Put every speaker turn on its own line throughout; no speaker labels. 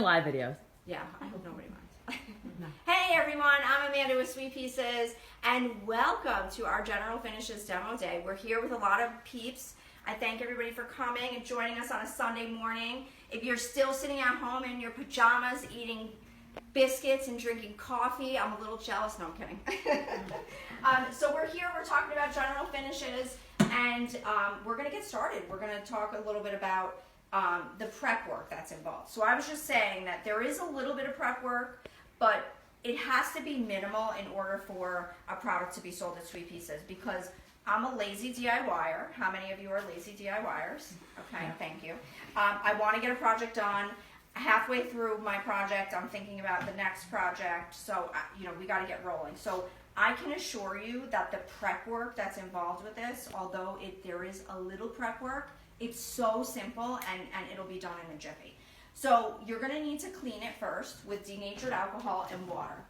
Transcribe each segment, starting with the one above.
Live videos.
Yeah, I hope nobody minds. Hey everyone, I'm Amanda with Sweet Pieces, and welcome to our General Finishes Demo Day. We're here with a lot of peeps. I thank everybody for coming and joining us on a Sunday morning. If you're still sitting at home in your pajamas eating biscuits and drinking coffee, I'm a little jealous. No, I'm kidding. So we're here, we're talking about General Finishes, and we're going to get started. We're going to talk a little bit about the prep work that's involved. So I was just saying that there is a little bit of prep work, but it has to be minimal in order for a product to be sold at Sweet Pieces, because I'm a lazy DIYer. How many of you are lazy DIYers? Okay, thank you. I want to get a project done. Halfway through my project, I'm thinking about the next project, so we got to get rolling. So I can assure you that the prep work that's involved with this, although there is a little prep work, it's so simple and it'll be done in a jiffy. So you're going to need to clean it first with denatured alcohol and water.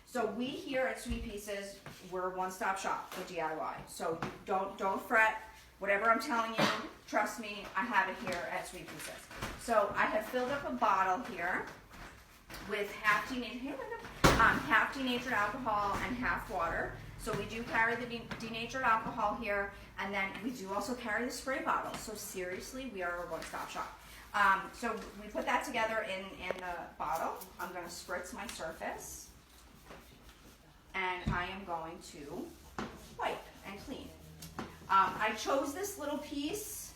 So we here at Sweet Pieces, we're a one-stop shop for DIY. So don't fret. Whatever I'm telling you, trust me, I have it here at Sweet Pieces. So I have filled up a bottle here with half denatured alcohol and half water. So we do carry the denatured alcohol here, and then we do also carry the spray bottle. So seriously, we are a one-stop shop. So we put that together in the bottle. I'm going to spritz my surface, and I am going to wipe and clean. I chose this little piece.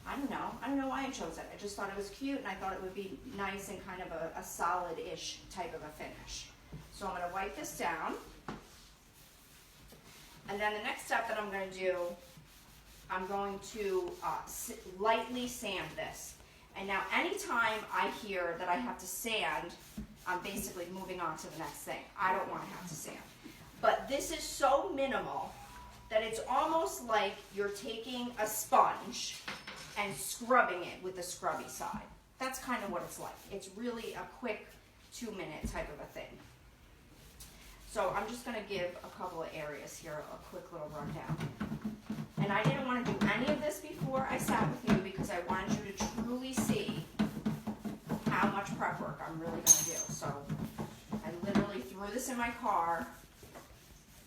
I don't know why I chose it. I just thought it was cute, and I thought it would be nice and kind of a solid-ish type of a finish. So I'm going to wipe this down. And then the next step that I'm going to do, I'm going to lightly sand this. And now anytime I hear that I have to sand, I'm basically moving on to the next thing. I don't want to have to sand. But this is so minimal that it's almost like you're taking a sponge and scrubbing it with the scrubby side. That's kind of what it's like. It's really a quick 2-minute type of a thing. So I'm just going to give a couple of areas here a quick little rundown. And I didn't want to do any of this before I sat with you because I wanted you to truly see how much prep work I'm really going to do. So I literally threw this in my car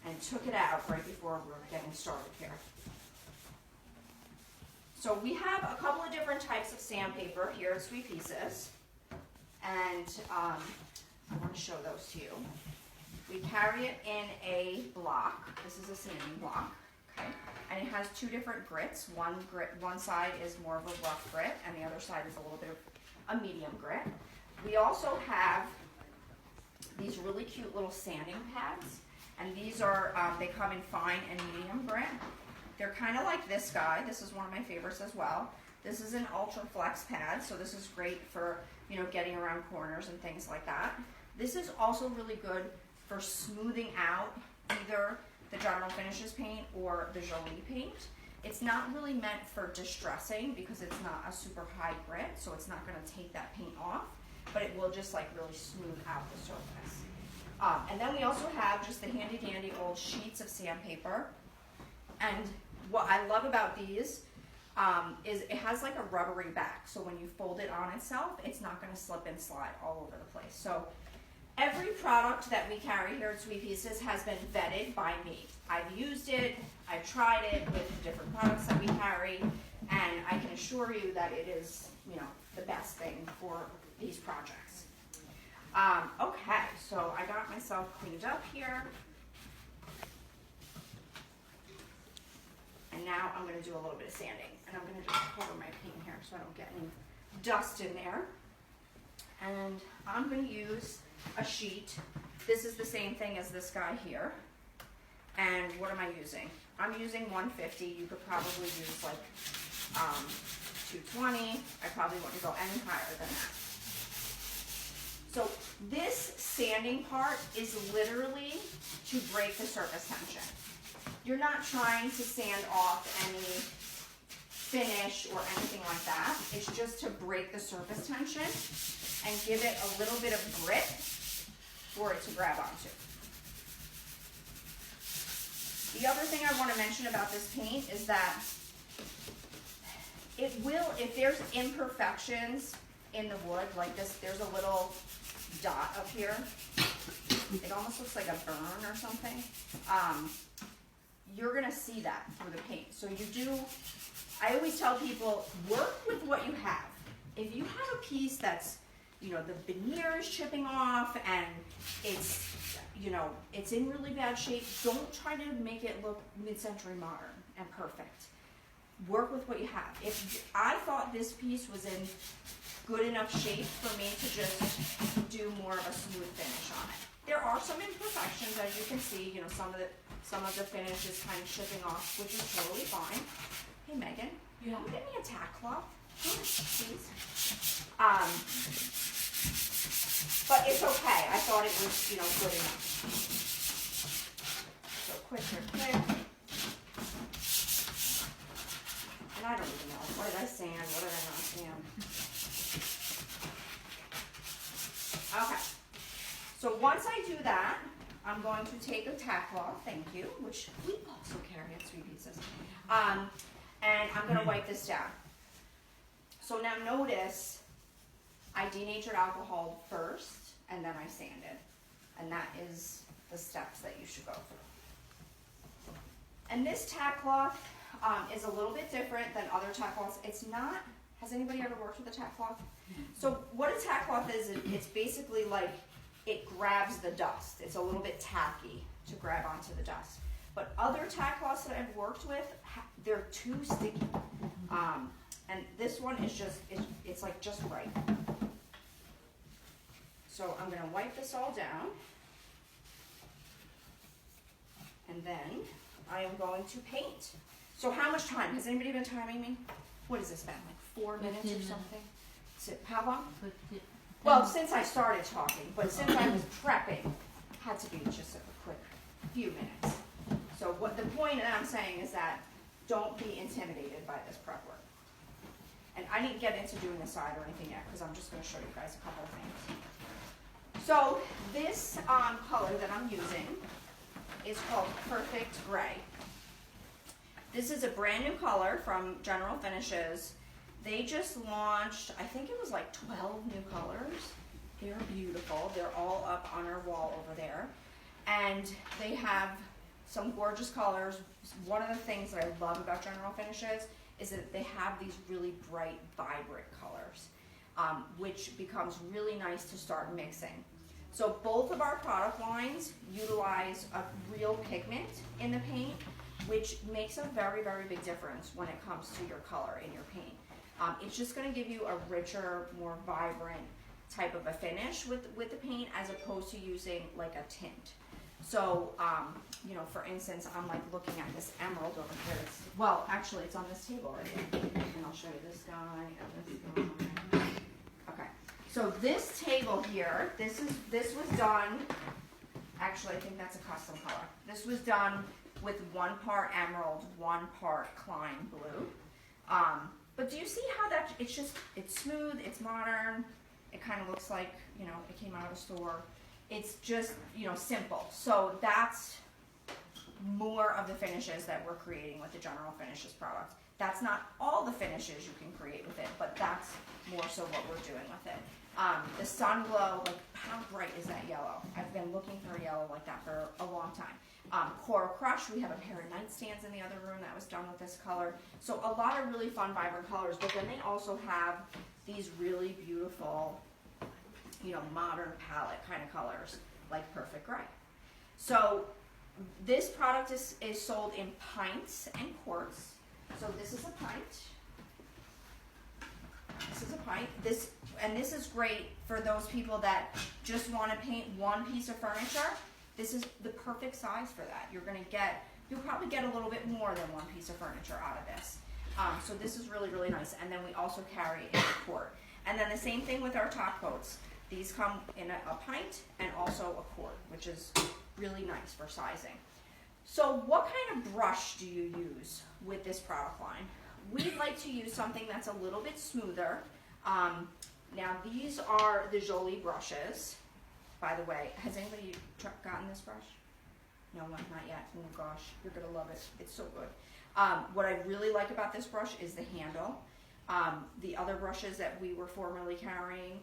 and took it out right before we were getting started here. So we have a couple of different types of sandpaper here at Sweet Pieces, and I want to show those to you. We carry it in a block. This is a sanding block, okay? And it has two different grits. One side is more of a rough grit, and the other side is a little bit of a medium grit. We also have these really cute little sanding pads, and these are, they come in fine and medium grit. They're kind of like this guy. This is one of my favorites as well. This is an Ultra Flex pad, so this is great for, getting around corners and things like that. This is also really good for smoothing out either the General Finishes paint or the Jolie paint. It's not really meant for distressing because it's not a super high grit, so it's not going to take that paint off, but it will just like really smooth out the surface. And then we also have just the handy dandy old sheets of sandpaper. And what I love about these is it has like a rubbery back, so when you fold it on itself, it's not going to slip and slide all over the place. So every product that we carry here at Sweet Pieces has been vetted by me. I've used it, I've tried it with different products that we carry, and I can assure you that it is, the best thing for these projects. Okay, so I got myself cleaned up here. And now I'm going to do a little bit of sanding. And I'm going to just cover my paint here so I don't get any dust in there. And I'm going to use a sheet. This is the same thing as this guy here. And what am I using? I'm using 150. You could probably use like 220. I probably wouldn't go any higher than that. So this sanding part is literally to break the surface tension. You're not trying to sand off any finish or anything like that. It's just to break the surface tension and give it a little bit of grit for it to grab onto. The other thing I want to mention about this paint is that it will, if there's imperfections in the wood, like this, there's a little dot up here. It almost looks like a burn or something. You're gonna see that through the paint. So you do, I always tell people, work with what you have. If you have a piece that's, you know, the veneer is chipping off and it's, you know, it's in really bad shape, don't try to make it look mid-century modern and perfect. Work with what you have. If I thought this piece was in good enough shape for me to just do more of a smooth finish on it. There are some imperfections, as you can see. You know, some of the finish is kind of chipping off, which is totally fine. Hey, Megan, you have get me a tack cloth, please. But it's okay. I thought it was, you know, good enough. So quick. And I don't even know. What did I sand? What did I not sand? Okay. So once I do that, I'm going to take a tack cloth, thank you, which we also carry at Sweet Pizzas. And I'm going to wipe this down. So now notice, I denatured alcohol first, and then I sanded. And that is the steps that you should go through. And this tack cloth is a little bit different than other tack cloths. It's not, has anybody ever worked with a tack cloth? So what a tack cloth is, it's basically like, it grabs the dust. It's a little bit tacky to grab onto the dust. But other tack cloths that I've worked with, they're too sticky. And this one is just, it's like just right. So I'm gonna wipe this all down. And then I am going to paint. So how much time? Has anybody been timing me? What has this been, like 4 minutes or something? How long? Well, since I started talking, but since I was prepping, had to be just a quick few minutes. So what the point that I'm saying is that don't be intimidated by this prep work. And I didn't get into doing the side or anything yet because I'm just going to show you guys a couple of things. So this color that I'm using is called Perfect Gray. This is a brand new color from General Finishes. They just launched, I think it was like 12 new colors. They're beautiful. They're all up on our wall over there. And they have some gorgeous colors. One of the things that I love about General Finishes is that they have these really bright, vibrant colors, which becomes really nice to start mixing. So both of our product lines utilize a real pigment in the paint, which makes a very, very big difference when it comes to your color in your paint. It's just going to give you a richer, more vibrant type of a finish with the paint as opposed to using like a tint. So, you know, for instance, I'm like looking at this emerald over here. Well, actually, it's on this table right here. And I'll show you this guy and this guy. Okay. So this table here, this was done, actually, I think that's a custom color. This was done with 1 part emerald, 1 part Klein blue. But do you see how that, it's smooth, it's modern, it kind of looks like, you know, it came out of a store. It's just, you know, simple. So that's more of the finishes that we're creating with the General Finishes product. That's not all the finishes you can create with it, but that's more so what we're doing with it. The Sun Glow, like how bright is that yellow? I've been looking for a yellow like that for a long time. Coral Crush, we have a pair of nightstands in the other room that was done with this color. So a lot of really fun, vibrant colors, but then they also have these really beautiful, you know, modern palette kind of colors, like Perfect Gray. So this product is sold in pints and quarts. So this is a pint. This is a pint. This is great for those people that just want to paint one piece of furniture. This is the perfect size for that. You'll probably get a little bit more than one piece of furniture out of this. So this is really, really nice. And then we also carry a quart. And then the same thing with our top coats. These come in a pint and also a quart, which is really nice for sizing. So what kind of brush do you use with this product line? We'd like to use something that's a little bit smoother. Now these are the Jolie brushes. By the way, has anybody gotten this brush? No one, not yet. Oh gosh, you're gonna love it. It's so good. What I really like about this brush is the handle. The other brushes that we were formerly carrying,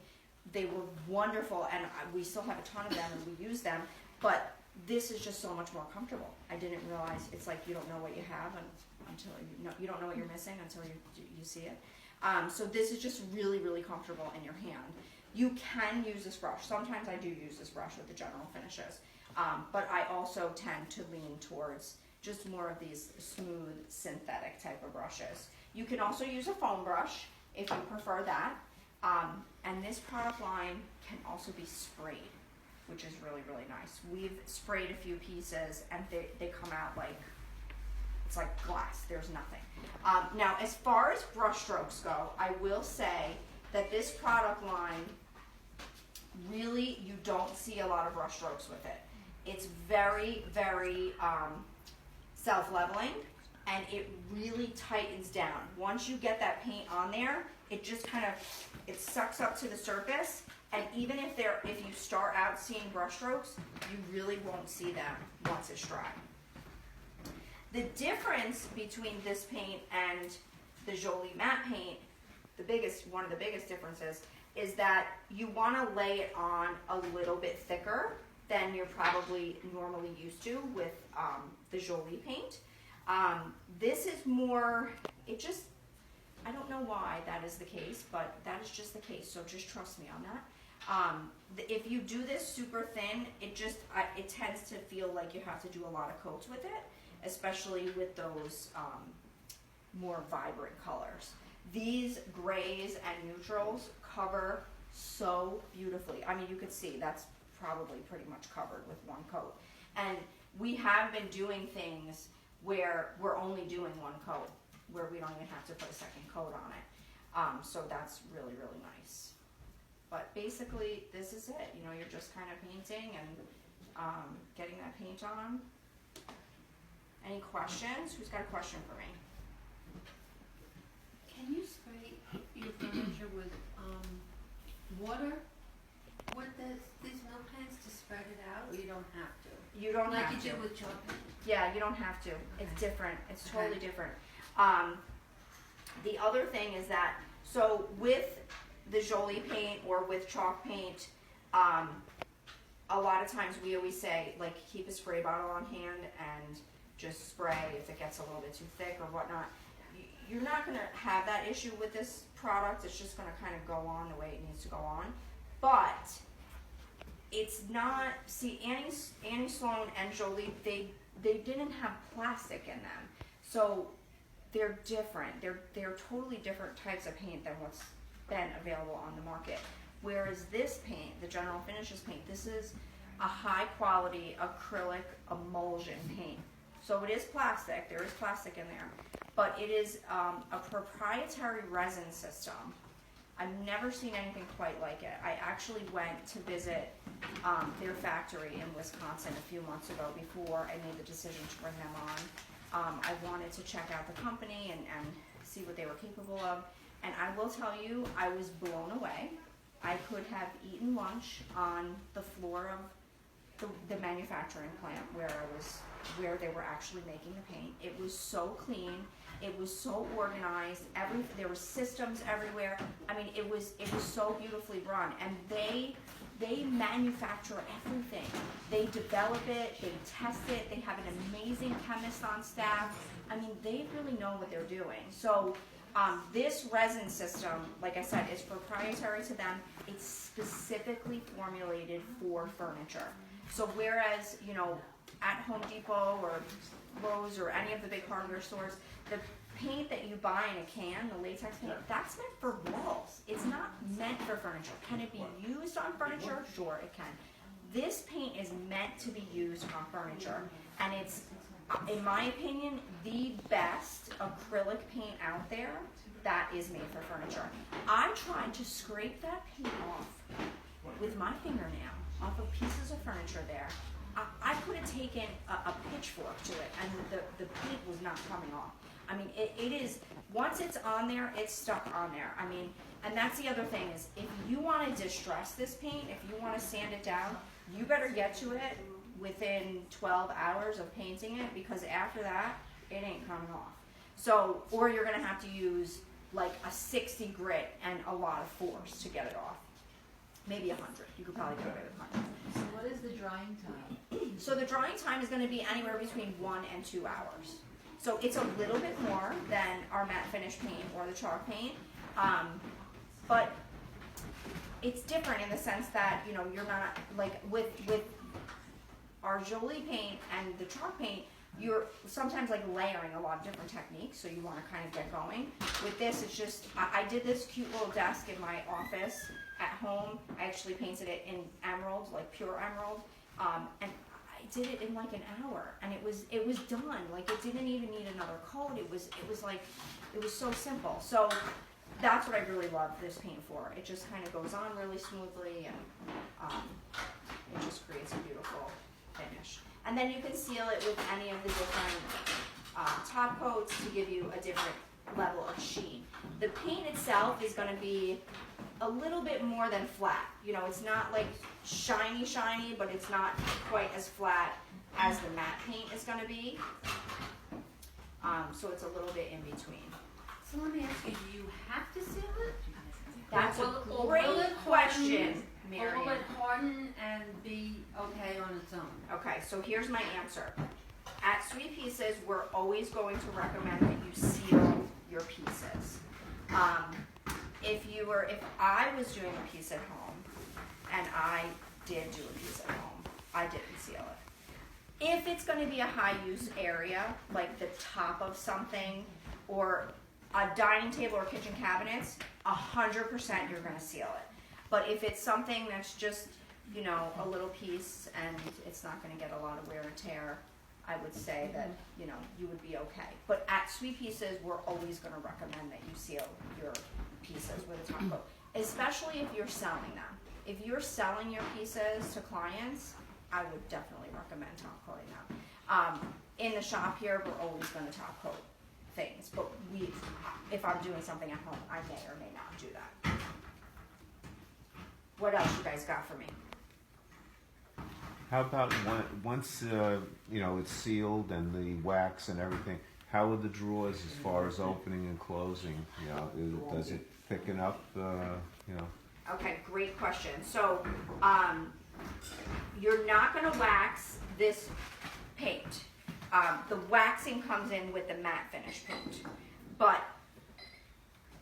they were wonderful, and we still have a ton of them and we use them, but this is just so much more comfortable. I didn't realize, it's like you don't know what you have until you don't know what you're missing until you see it. So this is just really, really comfortable in your hand. You can use this brush. Sometimes I do use this brush with the general finishes, but I also tend to lean towards just more of these smooth synthetic type of brushes. You can also use a foam brush if you prefer that. And this product line can also be sprayed, which is really, really nice. We've sprayed a few pieces and they come out like, it's like glass, there's nothing. Now, as far as brush strokes go, I will say that this product line, really, you don't see a lot of brush strokes with it. It's very, very self-leveling, and it really tightens down. Once you get that paint on there, it just kind of, it sucks up to the surface, and even if you start out seeing brush strokes, you really won't see them once it's dry. The difference between this paint and the Jolie matte paint, one of the biggest differences, is that you want to lay it on a little bit thicker than you're probably normally used to with the Jolie paint. This is more, I don't know why that is the case, but that is just the case, so just trust me on that. If you do this super thin, it tends to feel like you have to do a lot of coats with it, especially with those more vibrant colors. These grays and neutrals cover so beautifully. I mean, you could see that's probably pretty much covered with one coat. And we have been doing things where we're only doing one coat, where we don't even have to put a second coat on it. So that's really, really nice. But basically, this is it. You know, you're just kind of painting and getting that paint on. Any questions? Who's got a question for me?
Can you spray your furniture with water? There's no plans to spread it out, or you don't have to?
You don't have to.
Like you do with chalk paint?
Yeah, you don't have to.
Okay.
It's different. It's totally different. The other thing is that, so with the Jolie paint or with chalk paint, a lot of times we always say, like, keep a spray bottle on hand and just spray if it gets a little bit too thick or whatnot. You're not going to have that issue with this product. It's just going to kind of go on the way it needs to go on. But it's not, see, Annie Sloan and Jolie, they didn't have plastic in them. So they're different. They're totally different types of paint than what's been available on the market. Whereas this paint, the General Finishes paint, this is a high quality acrylic emulsion paint. So it is plastic, there is plastic in there, but it is a proprietary resin system. I've never seen anything quite like it. I actually went to visit their factory in Wisconsin a few months ago before I made the decision to bring them on. I wanted to check out the company and see what they were capable of. And I will tell you, I was blown away. I could have eaten lunch on the floor of the manufacturing plant where they were actually making the paint. It was so clean. It was so organized. There were systems everywhere. I mean, it was so beautifully run. And they manufacture everything. They develop it. They test it. They have an amazing chemist on staff. I mean, they really know what they're doing. So this resin system, like I said, is proprietary to them. It's specifically formulated for furniture. So whereas, you know, at Home Depot or Lowe's or any of the big hardware stores, the paint that you buy in a can, the latex paint, that's meant for walls. It's not meant for furniture. Can it be used on furniture? Sure, it can. This paint is meant to be used on furniture, and it's, in my opinion, the best acrylic paint out there that is made for furniture. I tried to scrape that paint off with my fingernail off of pieces of furniture there. I could have taken a pitchfork to it, and the paint was not coming off. I mean, it is, once it's on there, it's stuck on there. I mean, and that's the other thing is, if you want to distress this paint, if you want to sand it down, you better get to it within 12 hours of painting it, because after that, it ain't coming off. So, or you're going to have to use like a 60 grit and a lot of force to get it off. Maybe 100. You could probably get away with 100.
So what is the drying time?
So the drying time is going to be anywhere between 1 and 2 hours. So it's a little bit more than our matte finish paint or the chalk paint, but it's different in the sense that, you know, you're not, like with our Jolie paint and the chalk paint, you're sometimes like layering a lot of different techniques, so you want to kind of get going. With this, it's just, I did this cute little desk in my office at home. I actually painted it in emerald, like pure emerald, and I did it in like an hour, and it was done. Like, it didn't even need another coat. It was so simple. So that's what I really love this paint for. It just kind of goes on really smoothly, and it just creates a beautiful finish. And then you can seal it with any of the different top coats to give you a different level of sheen. The paint itself is going to be a little bit more than flat. You know, it's not like shiny, but it's not quite as flat as the matte paint is going to be. So it's a little bit in between.
So let me ask you, do you have to seal it?
That's a
Or will
great
it
question,
Or will
Marianne.
it harden and be okay on its own?
Okay, so here's my answer. At Sweet Pieces, we're always going to recommend that you seal your pieces. If I was doing a piece at home, and I did do a piece at home, I didn't seal it. If it's going to be a high use area, like the top of something, or a dining table or kitchen cabinets, 100% you're going to seal it. But if it's something that's just, you know, a little piece and it's not going to get a lot of wear and tear, I would say that, you know, you would be okay. But at Sweet Pieces, we're always going to recommend that you seal your pieces with a top coat, especially if you're selling them. If you're selling your pieces to clients, I would definitely recommend top coating them. In the shop here, we're always going to top coat things, but if I'm doing something at home, I may or may not do that. What else you guys got for me?
How about once you know, it's sealed and the wax and everything? How are the drawers as far as opening and closing? You know, does it thicken up? You know.
Okay, great question. So, you're not going to wax this paint. The waxing comes in with the matte finish paint. But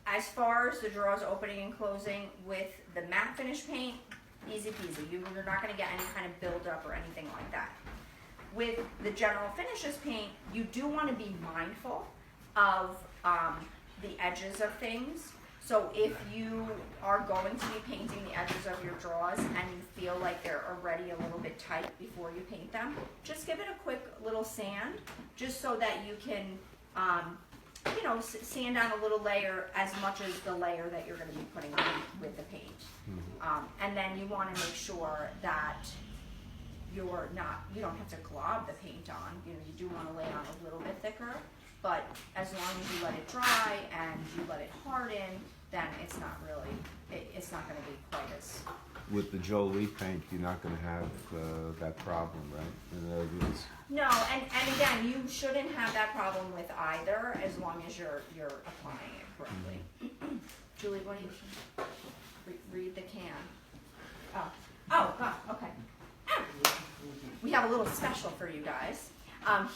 as far as the drawers opening and closing with the matte finish paint, easy peasy. You're not going to get any kind of buildup or anything like that. With the general finishes paint, you do want to be mindful of the edges of things. So if you are going to be painting the edges of your drawers and you feel like they're already a little bit tight before you paint them, just give it a quick little sand, just so that you can, you know, sand down a little layer, as much as the layer that you're going to be putting on with the paint. And then you want to make sure that you don't have to glob the paint on. You know, you do want to lay on a little bit thicker, but as long as you let it dry and you let it harden, then it's not going to be quite as...
With the Jolie paint, you're not going to have that problem, right?
No, and again, you shouldn't have that problem with either, as long as you're applying it correctly. Julie, what do you read the can? Oh, God, okay. We have a little special for you guys.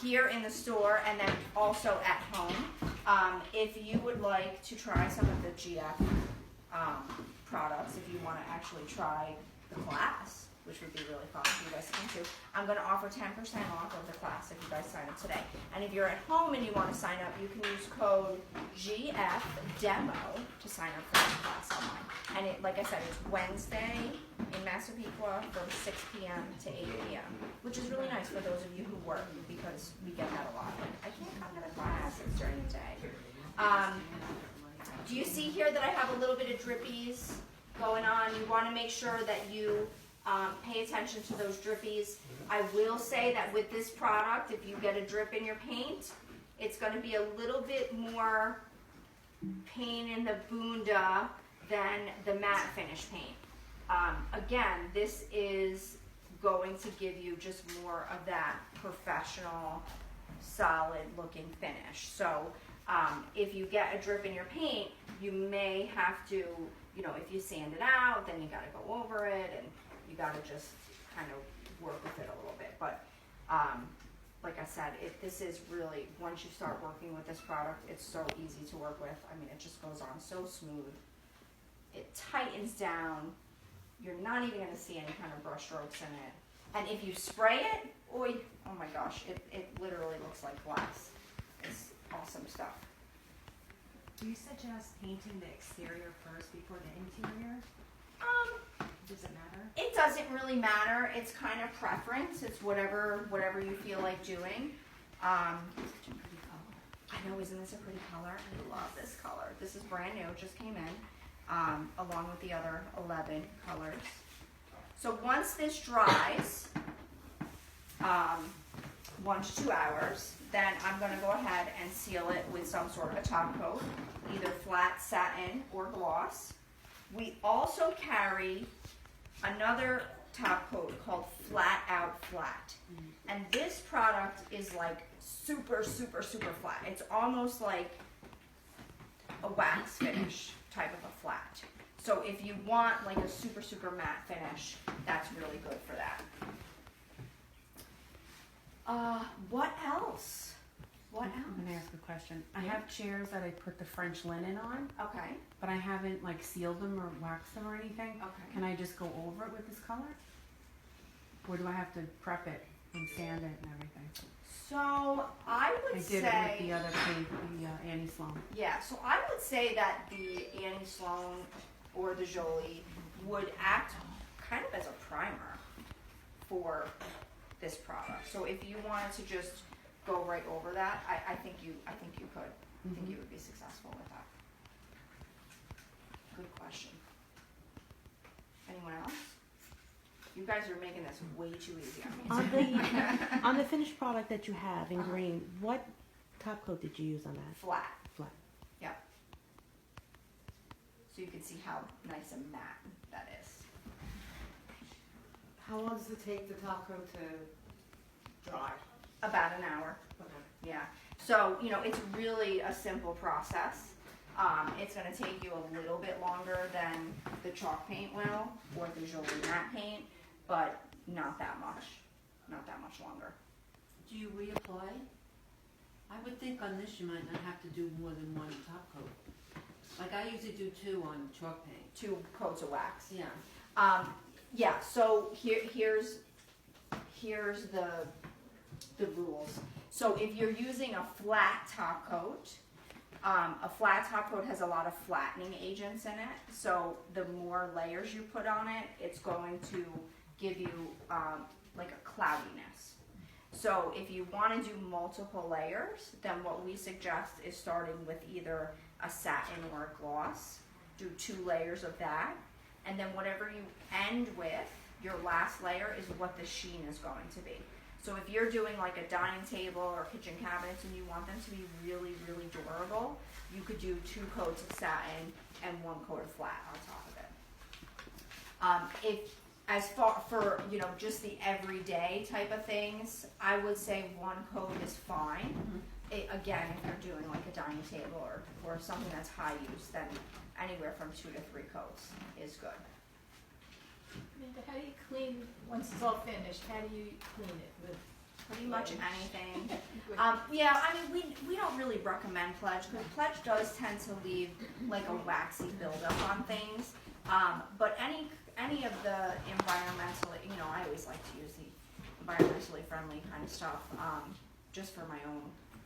Here in the store, and then also at home. If you would like to try some of the GF products, if you want to actually try the class, which would be really fun for you guys to come to, I'm going to offer 10% off of the class if you guys sign up today. And if you're at home and you want to sign up, you can use code GFDEMO to sign up for the class online. And it, like I said, it's Wednesday in Massapequa from 6 p.m. to 8 p.m., which is really nice for those of you who work, because we get that a lot. Like, I can't come to the class, it's during the day. Do you see here that I have a little bit of drippies going on? You want to make sure that you pay attention to those drippies. I will say that with this product, if you get a drip in your paint, it's going to be a little bit more pain in the bunda than the matte finish paint. Again, this is going to give you just more of that professional, solid looking finish. So If you get a drip in your paint, you may have to, you know, if you sand it out, then you gotta go over it, and you gotta just kind of work with it a little bit. But like I said, this is really, once you start working with this product, it's so easy to work with. I mean, it just goes on so smooth. It tightens down. You're not even gonna see any kind of brush strokes in it. And if you spray it, oh my gosh, it literally looks like glass. It's awesome stuff.
Do you suggest painting the exterior first before the interior? Does it matter?
It doesn't really matter. It's kind of preference. It's whatever you feel like doing.
Such a pretty color.
I know, isn't this a pretty color? I love this color. This is brand new, it just came in, along with the other 11 colors. So once this dries, 1 to 2 hours, then I'm going to go ahead and seal it with some sort of a top coat, either flat satin or gloss. We also carry another top coat called Flat Out Flat. And this product is like super, super, super flat. It's almost like a wax finish type of a flat. So if you want like a super, super matte finish, that's really good for that. What else? What
I'm
else?
gonna ask a question. I
Yeah.
have chairs that I put the French linen on,
Okay,
but I haven't like sealed them or waxed them or anything.
okay.
Can I just go over it with this color? Or do I have to prep it and sand it and everything?
So I
I
would
did
say,
it with the other paint, the Annie Sloan.
yeah, so I would say that the Annie Sloan or the Jolie would act kind of as a primer for this product. So if you wanted to just go right over that, I think you could. I think you would be successful with that. Good question. Anyone else? You guys are making this way too easy on me.
On the finished product that you have in green, what top coat did you use on that?
Flat.
Flat.
Yep. So you can see how nice and matte that is.
How long does it take the top coat to dry?
About an hour.
Okay.
Yeah. So, you know, it's really a simple process. It's going to take you a little bit longer than the chalk paint will or the Jolie matte paint, but not that much. Not that much longer.
Do you reapply? I would think on this you might not have to do more than 1 top coat. Like I usually do 2 on chalk paint.
2 coats of wax.
Yeah.
Yeah, so here's the rules. So if you're using a flat top coat, a flat top coat has a lot of flattening agents in it. So the more layers you put on it, it's going to give you like a cloudiness. So if you want to do multiple layers, then what we suggest is starting with either a satin or a gloss. Do 2 layers of that. And then whatever you end with, your last layer is what the sheen is going to be. So if you're doing like a dining table or kitchen cabinets and you want them to be really, really durable, you could do 2 coats of satin and 1 coat of flat on top of it. If as far for, you know, just the everyday type of things, I would say 1 coat is fine. Again, if you're doing like a dining table or something that's high use, then anywhere from 2 to 3 coats is good.
Amanda, how do you clean, once it's all finished, how do you clean it with?
Pretty much anything.
with-
Yeah, I mean, we don't really recommend Pledge because Pledge does tend to leave like a waxy buildup on things. But any of the environmentally, you know, I always like to use the environmentally friendly kind of stuff, just for my own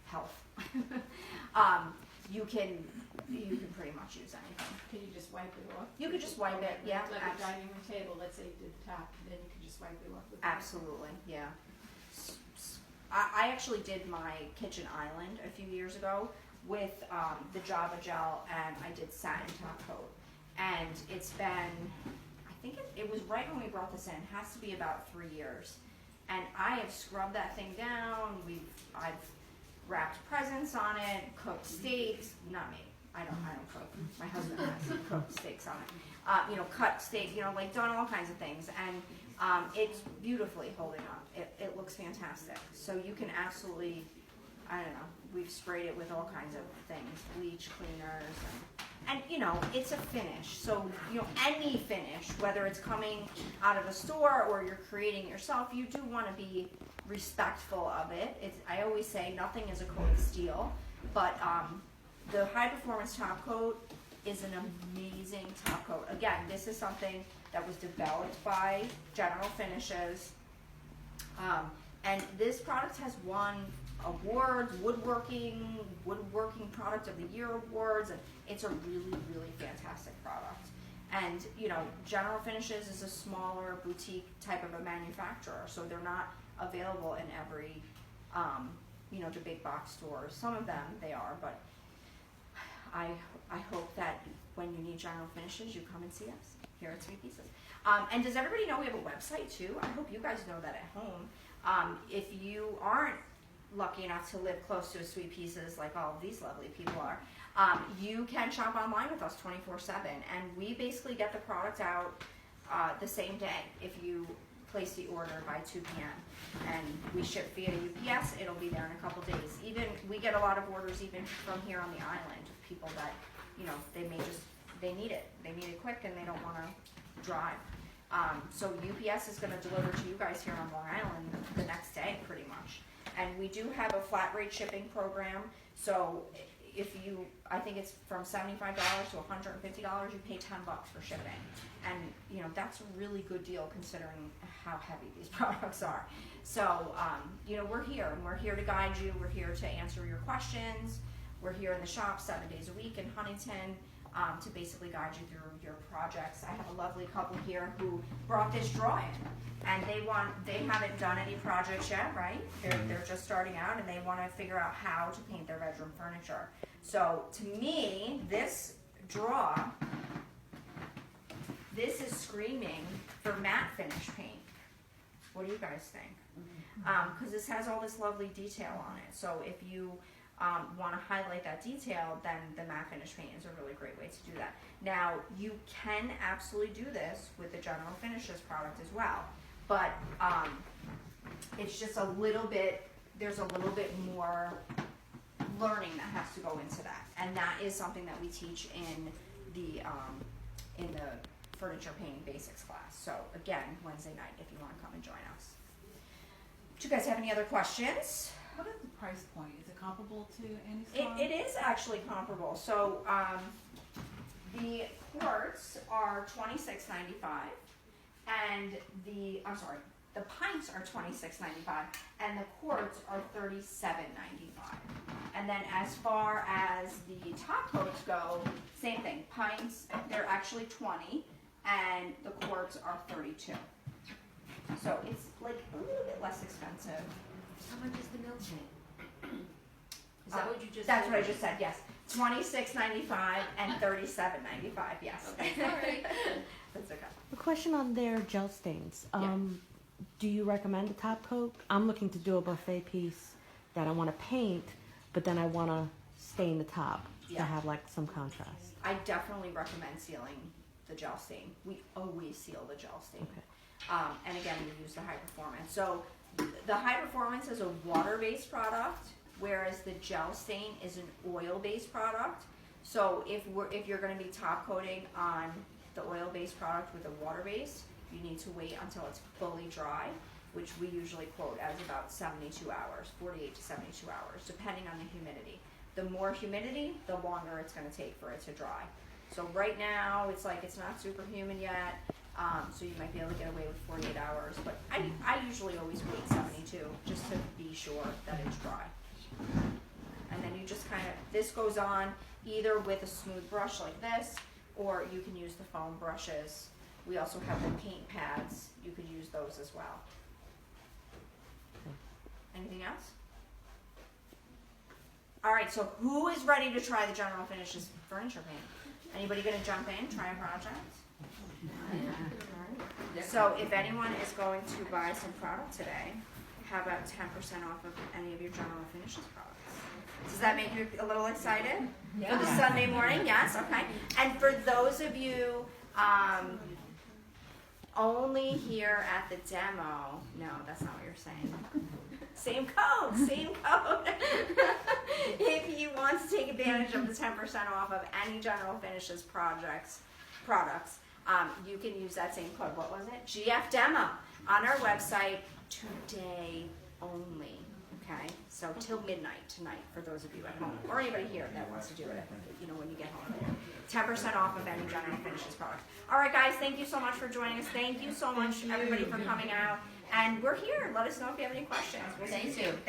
health. You can pretty much use anything.
Can you just wipe it off?
You could just wipe it, yeah.
Like a dining room table, let's say you did the top, then you can just wipe it off with.
Absolutely, yeah. I actually did my kitchen island a few years ago with the Java Gel, and I did satin top coat. And it's been, I think it was right when we brought this in, it has to be about 3 years. And I have scrubbed that thing down, I've wrapped presents on it, cooked steaks, not me. I don't cook. My husband has cooked steaks on it. You know, cut steak, you know, like done all kinds of things. And it's beautifully holding up. It looks fantastic. So you can absolutely I don't know, we've sprayed it with all kinds of things, bleach cleaners, and you know, it's a finish. So, you know, any finish, whether it's coming out of a store or you're creating yourself, you do want to be respectful of it. I always say nothing is a coat of steel, but the high performance top coat is an amazing top coat. Again, this is something that was developed by General Finishes, and this product has won awards, woodworking product of the year awards, and it's a really, really fantastic product. And you know, General Finishes is a smaller boutique type of a manufacturer, so they're not available in every, you know, the big box stores. Some of them they are, but I hope that when you need General Finishes, you come and see us here at Sweet Pieces. And does everybody know we have a website too? I hope you guys know that at home. If you aren't lucky enough to live close to a Sweet Pieces like all of these lovely people are, you can shop online with us 24/7, and we basically get the product out the same day if you place the order by 2 p.m. and we ship via UPS. It'll be there in a couple days. Even we get a lot of orders even from here on the island of people that, you know, they need it quick and they don't want to drive. So UPS is going to deliver to you guys here on Long Island the next day pretty much. And we do have a flat rate shipping program. So if you, I think it's from $75 to $150, you pay $10 for shipping. And you know, that's a really good deal considering how heavy these products are. So, you know, we're here and we're here to guide you. We're here to answer your questions. We're here in the shop 7 days a week in Huntington, to basically guide you through your projects. I have a lovely couple here who brought this draw in, and they haven't done any projects yet, right? They're just starting out and they want to figure out how to paint their bedroom furniture. So to me, this draw, this is screaming for matte finish paint. What do you guys think? Because this has all this lovely detail on it. So if you want to highlight that detail, then the matte finish paint is a really great way to do that. Now, you can absolutely do this with the General Finishes product as well, but it's just a little bit, there's a little bit more learning that has to go into that, and that is something that we teach in the furniture painting basics class. So again, Wednesday night if you want to come and join us. Do you guys have any other questions?
What is the price point? Is it comparable to any salon?
It is actually comparable. So the quarts are $26.95, and the pints are $26.95, and the quarts are $37.95. And then as far as the top coats go, same thing. Pints, they're actually $20, and the quarts are $32. So it's like a little bit less expensive.
How much is the milk paint? Is that what you just
That's
said?
what I just said, yes. $26.95 and $37.95, yes.
Okay, all right.
That's okay.
A question on their gel stains.
Yeah.
Do you recommend a top coat? I'm looking to do a buffet piece that I want to paint, but then I want to stain the top
Yeah.
to have like some contrast.
I definitely recommend sealing the gel stain. We always seal the gel stain.
Okay.
And again, we use the high performance. So the high performance is a water-based product, whereas the gel stain is an oil-based product. So if you're going to be top coating on the oil-based product with a water base, you need to wait until it's fully dry, which we usually quote as about 72 hours, 48 to 72 hours, depending on the humidity. The more humidity, the longer it's going to take for it to dry. So right now, it's like it's not super humid yet, so you might be able to get away with 48 hours, but I usually always wait 72 just to be sure that it's dry. And then you just kind of, this goes on either with a smooth brush like this, or you can use the foam brushes. We also have the paint pads. You could use those as well. Anything else? All right, so who is ready to try the General Finishes furniture paint? Anybody gonna jump in, try a project? So if anyone is going to buy some product today, how about 10% off of any of your General Finishes products? Does that make you a little excited? For the Sunday morning, yes, okay. And for those of you only here at the demo, no, that's not what you're saying. Same code, same code. If you want to take advantage of the 10% off of any General Finishes products, you can use that same code. What was it? GF Demo on our website today only. Okay, so till midnight tonight for those of you at home, or anybody here that wants to do it. When you get home, 10% off of any General Finishes product. All right, guys, thank you so much for joining us. Thank you so much, everybody, for coming out. And we're here. Let us know if you have any questions. We'll see you soon.